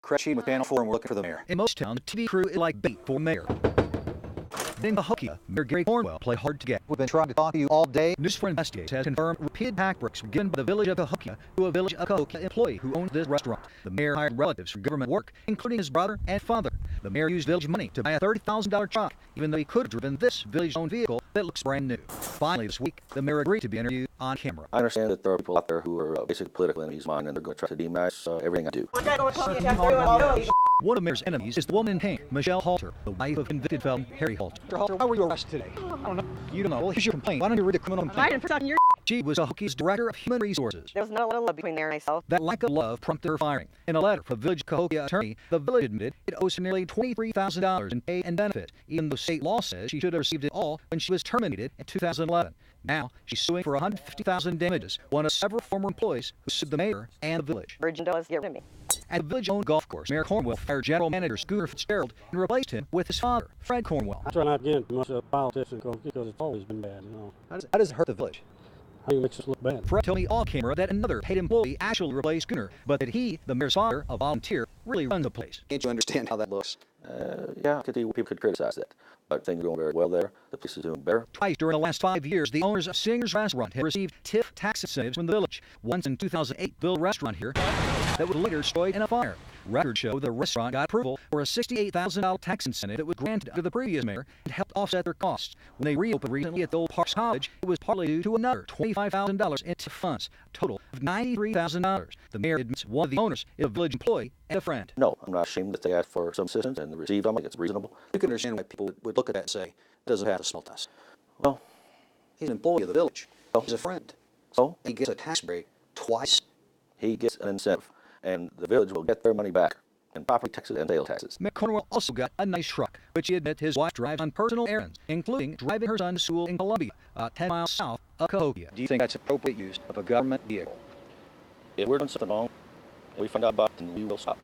Crashing with Panel 4 and we're looking for the mayor. In most towns, the TV crew is like bait for mayor. Then Cahokia Mayor Gary Cornwell play hard to get. We've been trying to talk to you all day. News for Investigates has confirmed repeated pack bricks were given by the village of Cahokia to a village of Cahokia employee who owns this restaurant. The mayor hired relatives for government work, including his brother and father. The mayor used village money to buy a $30,000 truck, even though he could have driven this village-owned vehicle that looks brand new. Finally, this week, the mayor agreed to be interviewed on camera. I understand that there are people out there who are basically political enemies of mine, and they're going to try to demonize everything I do. One of the mayor's enemies is the woman in pink, Michelle Halter, the wife of convicted felon Harry Halter. Mr. Halter, why were you arrested today? I don't know. You don't know. Well, here's your complaint. Why don't you read the criminal I complaint? didn't talking your. She was Cahokia's director of human resources. There was not a lot of love between there and myself. That lack of love prompted her firing. In a letter from village Cahokia attorney, the village admitted it owes her nearly $23,000 in pay and benefits, even though state law says she should have received it all when she was terminated in 2011. Now, she's suing for $150,000 damages, one of several former employees who sued the mayor and the village. Virgin does get rid of me. At the village-owned golf course, Mayor Cornwell fired general manager Scooter Fitzgerald and replaced him with his father, Fred Cornwell. I try not to get into much of politics in Cahokia because it's always been bad, you know. How does it hurt the village? I think it makes us look bad. Fred told me off camera that another paid employee actually replaced Scooter, but that he, the mayor's father, a volunteer, really runs the place. Can't you understand how that looks? Yeah, I could see people could criticize that, but things are going very well there. The place is doing better. Twice during the last 5 years, the owners of Singer's Restaurant have received TIF tax incentives from the village. Once in 2008, built a restaurant here that was later destroyed in a fire. Records show the restaurant got approval for a $68,000 tax incentive that was granted under the previous mayor and helped offset their costs. When they reopened recently at the old Parks College, it was partly due to another $25,000 in TIF funds, a total of $93,000. The mayor admits one of the owners is a village employee and a friend. No, I'm not ashamed that they asked for some assistance and received them. I think it's reasonable. You can understand why people would look at that and say, it doesn't have to smell us. Well, He's an employee of the village. He's a friend. so He gets a tax break twice. he gets an incentive, and the village will get their money back in property taxes and sales taxes. Mayor Cornwell also got a nice truck, which he admits his wife drives on personal errands, including driving her son to school in Columbia, 10 miles south of Cahokia. Do you think that's appropriate use of a government vehicle? If we're doing something wrong, and we find out about it, then we will stop.